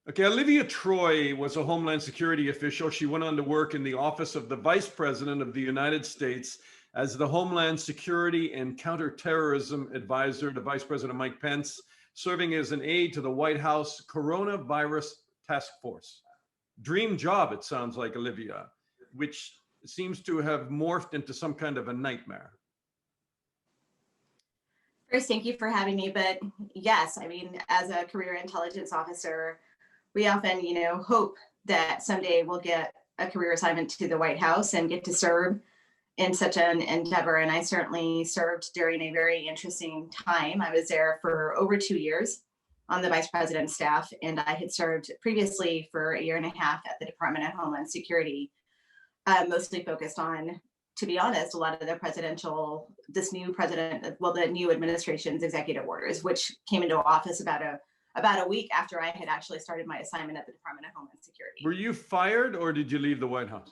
Okay, Olivia Troye was a Homeland Security official. She went on to work in the office of the Vice President of the United States as the Homeland Security and Counterterrorism Advisor to Vice President Mike Pence, serving as an aide to the White House Coronavirus Task Force. Dream job, it sounds like, Olivia, which seems to have morphed into some kind of a nightmare. First, thank you for having me. But yes, I mean, as a career intelligence officer, we often, hope that someday we'll get a career assignment to the White House and get to serve in such an endeavor. And I certainly served during a very interesting time. I was there for over 2 years on the vice president's staff, and I had served previously for a year and a half at the Department of Homeland Security, mostly focused on, to be honest, a lot of the new administration's executive orders, which came into office about a week after I had actually started my assignment at the Department of Homeland Security. Were you fired or did you leave the White House?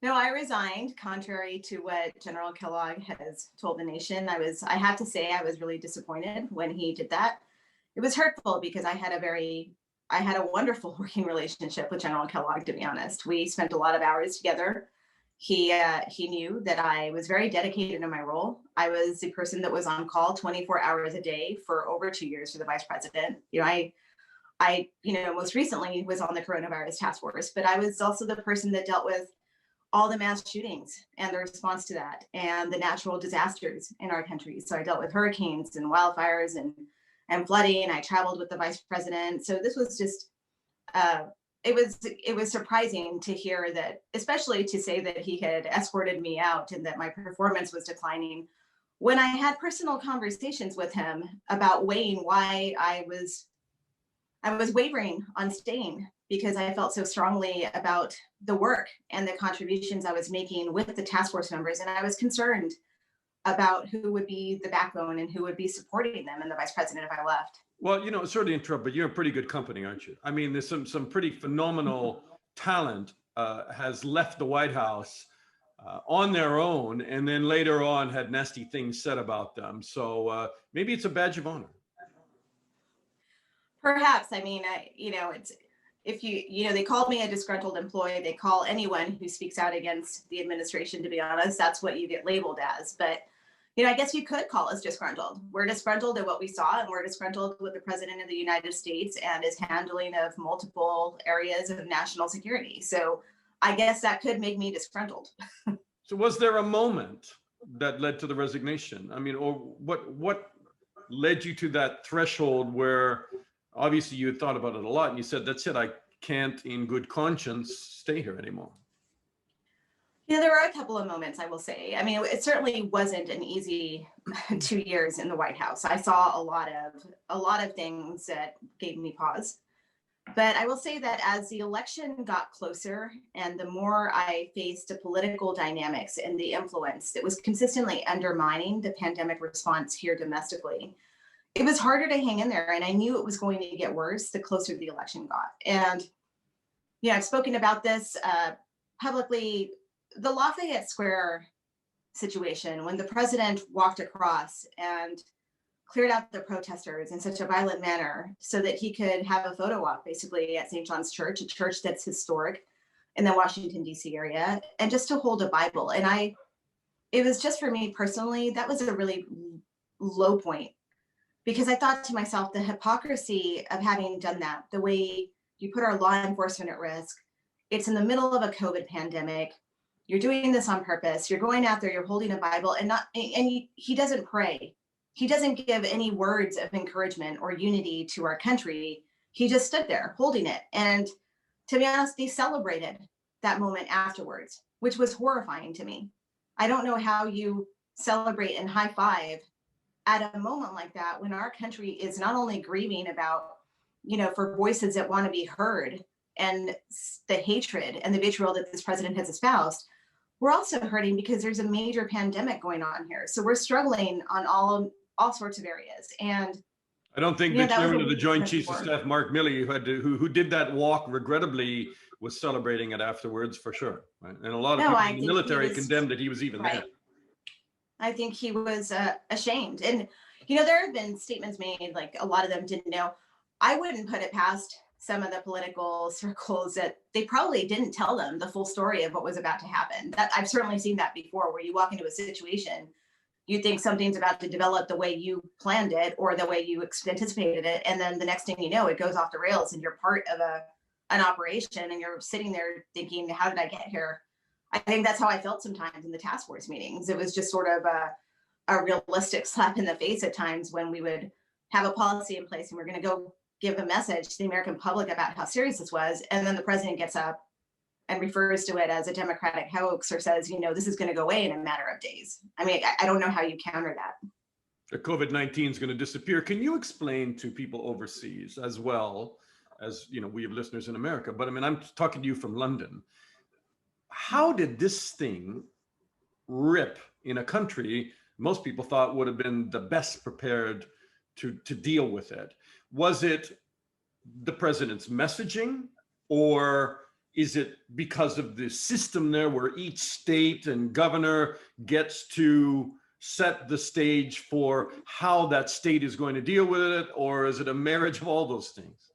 No, I resigned, contrary to what General Kellogg has told the nation. I have to say, I was really disappointed when he did that. It was hurtful because I had a wonderful working relationship with General Kellogg, to be honest. We spent a lot of hours together. He knew that I was very dedicated in my role. I was the person that was on call 24 hours a day for over 2 years for the vice president. I most recently was on the coronavirus task force, but I was also the person that dealt with all the mass shootings and the response to that and the natural disasters in our country. So I dealt with hurricanes and wildfires and flooding. I traveled with the vice president. So this was just, it was surprising to hear that, especially to say that he had escorted me out and that my performance was declining, when I had personal conversations with him about weighing why I was wavering on staying, because I felt so strongly about the work and the contributions I was making with the task force members. And I was concerned about who would be the backbone and who would be supporting them and the vice president if I left. Well, sorry to interrupt, but you're in pretty good company, aren't you? I mean, there's some pretty phenomenal talent has left the White House on their own, and then later on had nasty things said about them. So maybe it's a badge of honor. Perhaps. I mean, it's, if they called me a disgruntled employee. They call anyone who speaks out against the administration, to be honest, that's what you get labeled as. But I guess you could call us disgruntled. We're disgruntled at what we saw, and we're disgruntled with the president of the United States and his handling of multiple areas of national security. So I guess that could make me disgruntled. So was there a moment that led to the resignation? I mean, or what led you to that threshold where obviously you had thought about it a lot and you said, that's it, I can't in good conscience stay here anymore? There were a couple of moments, I will say. I mean, it certainly wasn't an easy 2 years in the White House. I saw a lot of things that gave me pause. But I will say that as the election got closer and the more I faced the political dynamics and the influence that was consistently undermining the pandemic response here domestically, it was harder to hang in there. And I knew it was going to get worse the closer the election got. And I've spoken about this publicly. The Lafayette Square situation, when the president walked across and cleared out the protesters in such a violent manner so that he could have a photo op basically at St. John's Church, a church that's historic in the Washington, D.C. area, and just to hold a Bible. And it was just, for me personally, that was a really low point, because I thought to myself, the hypocrisy of having done that, the way you put our law enforcement at risk. It's in the middle of a COVID pandemic. You're doing this on purpose. You're going out there, you're holding a Bible, and he doesn't pray. He doesn't give any words of encouragement or unity to our country. He just stood there holding it. And to be honest, they celebrated that moment afterwards, which was horrifying to me. I don't know how you celebrate and high five at a moment like that when our country is not only grieving about, for voices that want to be heard and the hatred and the vitriol that this president has espoused. We're also hurting because there's a major pandemic going on here. So we're struggling on all sorts of areas. And I don't think the chairman of the Joint Chiefs of Staff, Mark Milley, who did that walk, regrettably, was celebrating it afterwards for sure. Right? And a lot of people in the military condemned that he was even there. I think he was ashamed. And, there have been statements made, like a lot of them didn't know. I wouldn't put it past some of the political circles that they probably didn't tell them the full story of what was about to happen. That I've certainly seen that before, where you walk into a situation, you think something's about to develop the way you planned it or the way you anticipated it, and then the next thing you know, it goes off the rails, and you're part of an operation, and you're sitting there thinking, "How did I get here?" I think that's how I felt sometimes in the task force meetings. It was just sort of a realistic slap in the face at times when we would have a policy in place and we're going to go give a message to the American public about how serious this was. And then the president gets up and refers to it as a Democratic hoax or says, this is going to go away in a matter of days. I mean, I don't know how you counter that. The COVID-19 is going to disappear. Can you explain to people overseas as well as, we have listeners in America, but I mean, I'm talking to you from London. How did this thing rip in a country most people thought would have been the best prepared to deal with it? Was it the president's messaging, or is it because of the system there where each state and governor gets to set the stage for how that state is going to deal with it? Or is it a marriage of all those things?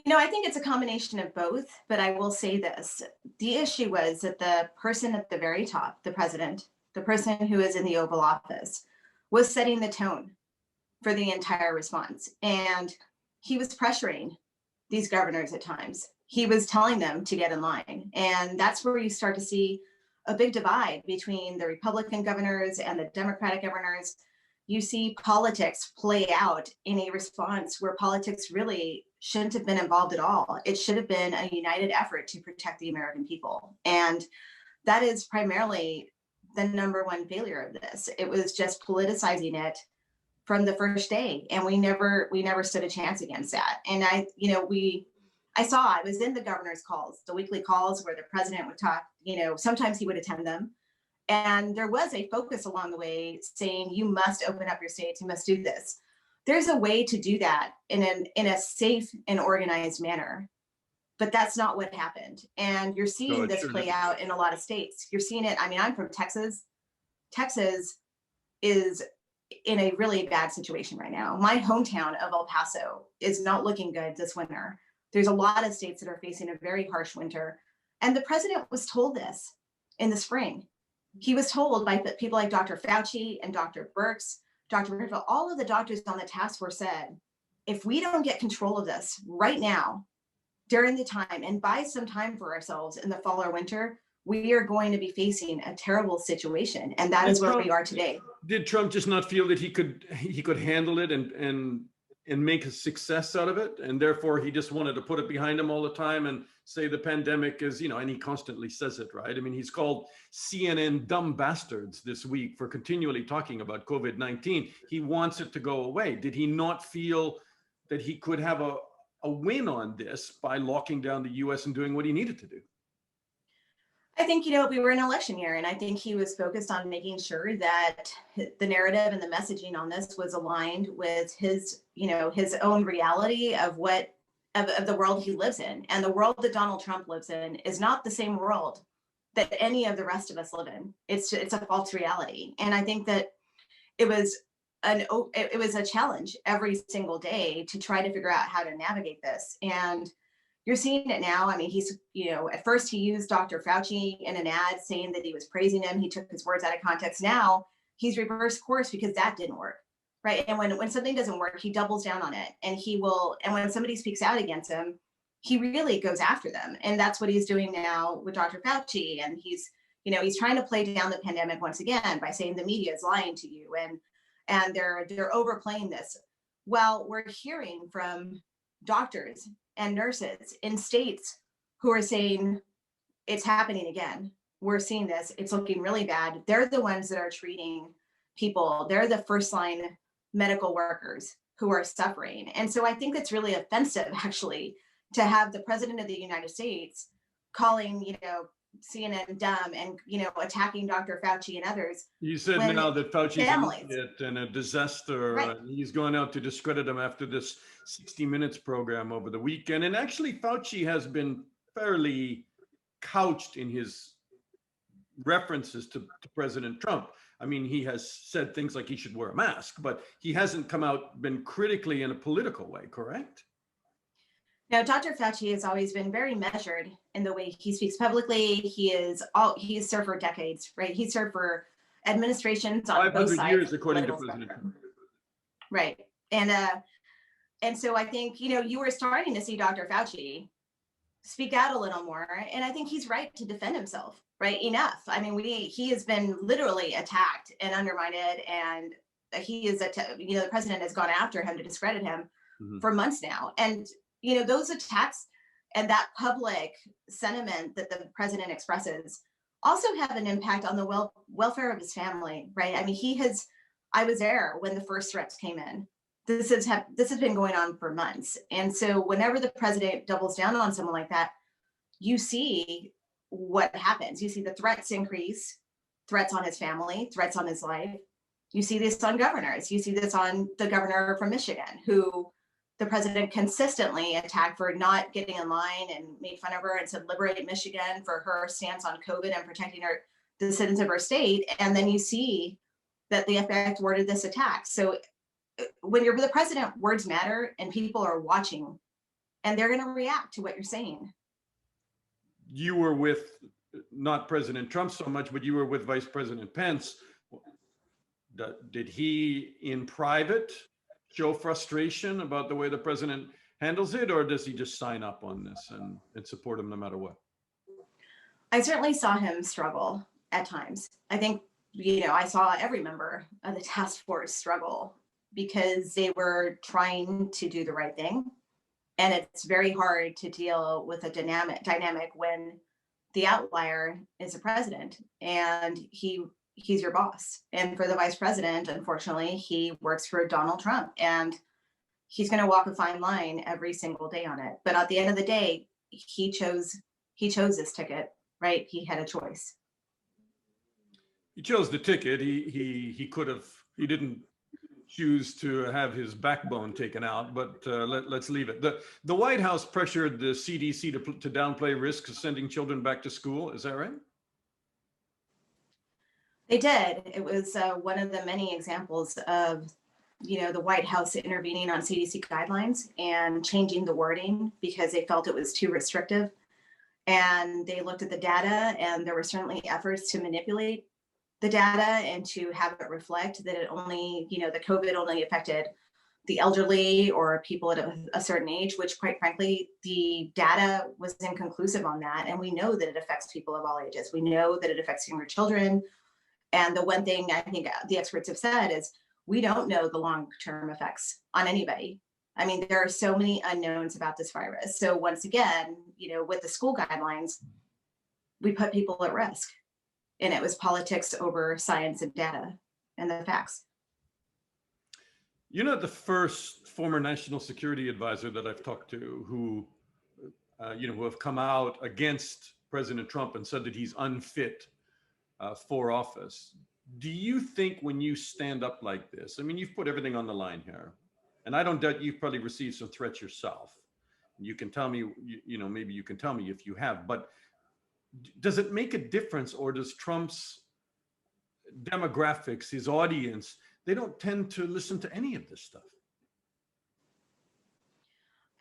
I think it's a combination of both, but I will say this. The issue was that the person at the very top, the president, the person who is in the Oval Office, was setting the tone for the entire response. And he was pressuring these governors at times. He was telling them to get in line. And that's where you start to see a big divide between the Republican governors and the Democratic governors. You see politics play out in a response where politics really shouldn't have been involved at all. It should have been a united effort to protect the American people. And that is primarily the number one failure of this. It was just politicizing it from the first day. And we never stood a chance against that. And I was in the governor's calls, the weekly calls where the president would talk, sometimes he would attend them. And there was a focus along the way saying, you must open up your states, you must do this. There's a way to do that in a safe and organized manner, but that's not what happened. And you're seeing this play out in a lot of states. You're seeing it. I mean, I'm from Texas. Texas is in a really bad situation right now. My hometown of El Paso is not looking good this winter. There's a lot of states that are facing a very harsh winter. And the president was told this in the spring. He was told by people like Dr. Fauci and Dr. Birx, Dr. Riddle, all of the doctors on the task force said, if we don't get control of this right now, during the time, and buy some time for ourselves in the fall or winter, we are going to be facing a terrible situation. And that is where we are today. Did Trump just not feel that he could handle it and make a success out of it? And therefore he just wanted to put it behind him all the time and say the pandemic is, and he constantly says it, right? I mean, he's called CNN dumb bastards this week for continually talking about COVID-19. He wants it to go away. Did he not feel that he could have a win on this by locking down the US and doing what he needed to do? I think, we were in an election year, and I think he was focused on making sure that the narrative and the messaging on this was aligned with his, his own reality of of the world he lives in. And the world that Donald Trump lives in is not the same world that any of the rest of us live in. It's a false reality. And I think that it was a challenge every single day to try to figure out how to navigate this. And you're seeing it now. I mean, he's, at first he used Dr. Fauci in an ad saying that he was praising him. He took his words out of context. Now he's reversed course because that didn't work, right? And when something doesn't work, he doubles down on it. And and when somebody speaks out against him, he really goes after them. And that's what he's doing now with Dr. Fauci. And he's trying to play down the pandemic once again by saying the media is lying to you and they're overplaying this. Well, we're hearing from doctors and nurses in states who are saying it's happening again. We're seeing this. It's looking really bad. They're the ones that are treating people. They're the first line medical workers who are suffering. And so I think it's really offensive, actually, to have the president of the United States calling, CNN dumb and, attacking Dr. Fauci and others. You said now that Fauci's an idiot and a disaster. Right. He's going out to discredit him after this 60 Minutes program over the weekend. And actually, Fauci has been fairly couched in his references to President Trump. I mean, he has said things like he should wear a mask, but he hasn't come out, been critically in a political way, correct? Now, Dr. Fauci has always been very measured in the way he speaks publicly. He's served for decades, right? He served for administrations on both 500 sides years, of the according to political President spectrum, Trump. right? And so I think, you were starting to see Dr. Fauci speak out a little more, and I think he's right to defend himself, right? Enough. I mean, he has been literally attacked and undermined, and the president has gone after him to discredit him Mhm. for months now. And those attacks and that public sentiment that the president expresses also have an impact on the welfare of his family, right? I mean, I was there when the first threats came in. This has been going on for months. And so whenever the president doubles down on someone like that, you see what happens. You see the threats increase, threats on his family, threats on his life. You see this on governors. You see this on the governor from Michigan, who the president consistently attacked for not getting in line and made fun of her and said, liberate Michigan for her stance on COVID and protecting the citizens of her state. And then you see that the FBI thwarted this attack. So when you're the president, words matter and people are watching and they're going to react to what you're saying. You were with not President Trump so much, but you were with Vice President Pence. Did he in private show frustration about the way the president handles it, or does he just sign up on this and support him no matter what? I certainly saw him struggle at times. I think, I saw every member of the task force struggle because they were trying to do the right thing. And it's very hard to deal with a dynamic when the outlier is a president and he's your boss. And for the vice president, unfortunately, he works for Donald Trump and he's going to walk a fine line every single day on it. But at the end of the day, he chose this ticket, right? He had a choice. He chose the ticket. He could have. He didn't choose to have his backbone taken out, but let's leave it. The White House pressured the CDC to downplay risks of sending children back to school. Is that right? They did. It was one of the many examples of, the White House intervening on CDC guidelines and changing the wording because they felt it was too restrictive. And they looked at the data, and there were certainly efforts to manipulate the data and to have it reflect that the COVID only affected the elderly or people at a certain age, which quite frankly, the data was inconclusive on that. And we know that it affects people of all ages. We know that it affects younger children. And the one thing I think the experts have said is we don't know the long-term effects on anybody. I mean, there are so many unknowns about this virus. So once again, with the school guidelines, we put people at risk. And it was politics over science and data and the facts. You're not the first former national security advisor that I've talked to who have come out against President Trump and said that he's unfit for office. Do you think when you stand up like this, I mean, you've put everything on the line here, and I don't doubt you've probably received some threats yourself. You can tell me, maybe you can tell me if you have, but does it make a difference, or does Trump's demographics, his audience, they don't tend to listen to any of this stuff?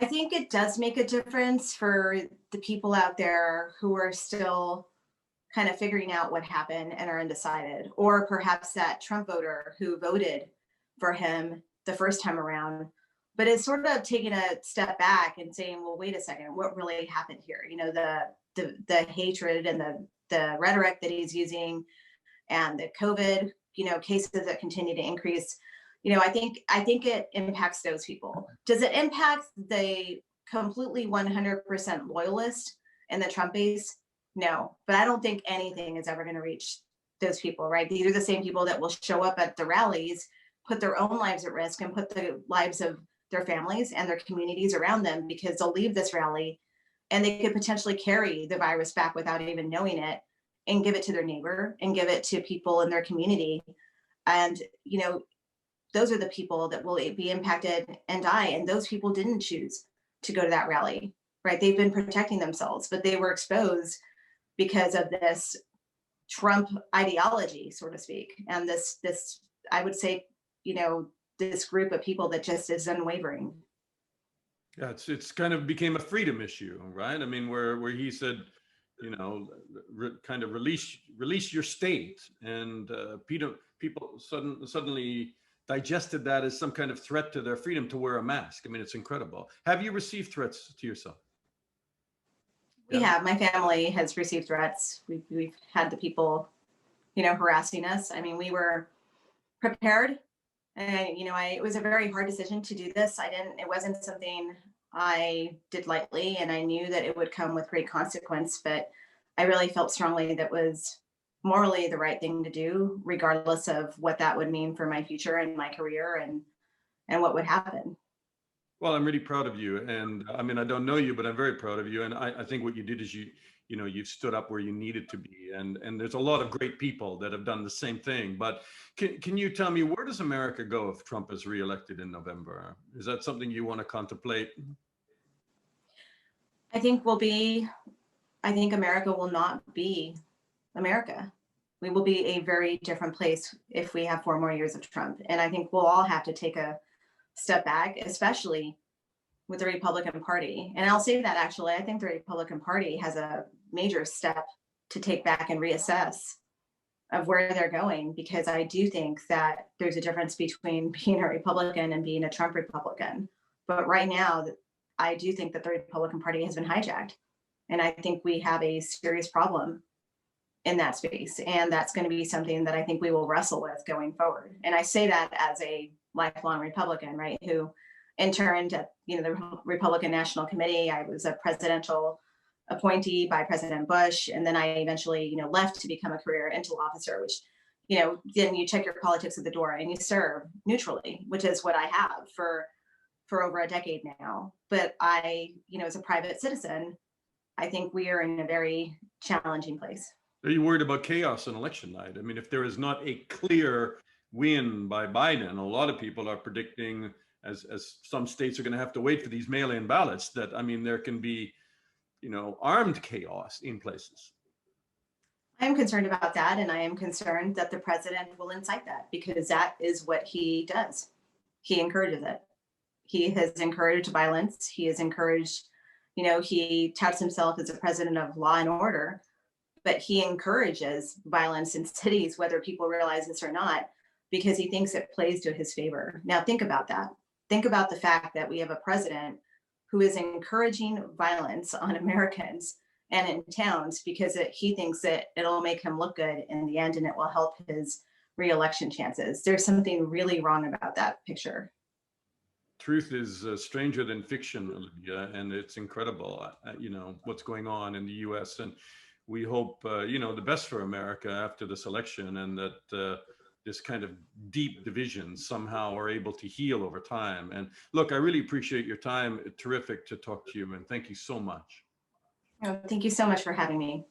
I think it does make a difference for the people out there who are still kind of figuring out what happened and are undecided, or perhaps that Trump voter who voted for him the first time around, but is sort of taking a step back and saying, well, wait a second, what really happened here? The hatred and the rhetoric that he's using and the COVID, cases that continue to increase. I think it impacts those people. Does it impact the completely 100% loyalist in the Trump base? No, but I don't think anything is ever going to reach those people, right? These are the same people that will show up at the rallies, put their own lives at risk and put the lives of their families and their communities around them because they'll leave this rally and they could potentially carry the virus back without even knowing it and give it to their neighbor and give it to people in their community. And, those are the people that will be impacted and die. And those people didn't choose to go to that rally, right? They've been protecting themselves, but they were exposed because of this Trump ideology, so to speak. And this, I would say, this group of people that just is unwavering. Yeah, it's kind of became a freedom issue, right? I mean, where he said, kind of release your state, and people suddenly digested that as some kind of threat to their freedom to wear a mask. I mean, it's incredible. Have you received threats to yourself? We Yeah. have, my family has received threats. We've had the people, harassing us. I mean, we were prepared, and it was a very hard decision to do this. It wasn't something I did lightly, and I knew that it would come with great consequence, but I really felt strongly that was morally the right thing to do, regardless of what that would mean for my future and my career and what would happen. Well, I'm really proud of you, and I mean, I don't know you, but I'm very proud of you. And I think what you did is you stood up where you needed to be, and there's a lot of great people that have done the same thing. But can you tell me, where does America go if Trump is reelected in November? Is that something you want to contemplate? I think we'll be, I think America will not be America. We will be a very different place if we have 4 more years of Trump. And I think we'll all have to take a step back, especially with the Republican Party. And I'll say that actually, I think the Republican Party has a major step to take back and reassess of where they're going, because I do think that there's a difference between being a Republican and being a Trump Republican. But right now, I do think that the Republican Party has been hijacked. And I think we have a serious problem in that space. And that's going to be something that I think we will wrestle with going forward. And I say that as a lifelong Republican, right, who interned at the Republican National Committee. I was a presidential appointee by President Bush, and then I eventually left to become a career intel officer, which then you check your politics at the door and you serve neutrally, which is what I have for over a decade now. But I, as a private citizen, I think we are in a very challenging place. Are you worried about chaos on election night? I mean, if there is not a clear win by Biden, a lot of people are predicting, as some states are going to have to wait for these mail-in ballots, that, I mean, there can be, armed chaos in places. I'm concerned about that, and I am concerned that the president will incite that, because that is what he does. He encourages it. He has encouraged violence. He has encouraged, he touts himself as a president of law and order, but he encourages violence in cities, whether people realize this or not, because he thinks it plays to his favor. Now, think about that. Think about the fact that we have a president who is encouraging violence on Americans and in towns because he thinks that it'll make him look good in the end and it will help his reelection chances. There's something really wrong about that picture. Truth is stranger than fiction, Olivia, and it's incredible, what's going on in the U.S. And we hope, the best for America after this election, and that this kind of deep divisions somehow are able to heal over time. And look, I really appreciate your time. Terrific to talk to you, and thank you so much. Thank you so much for having me.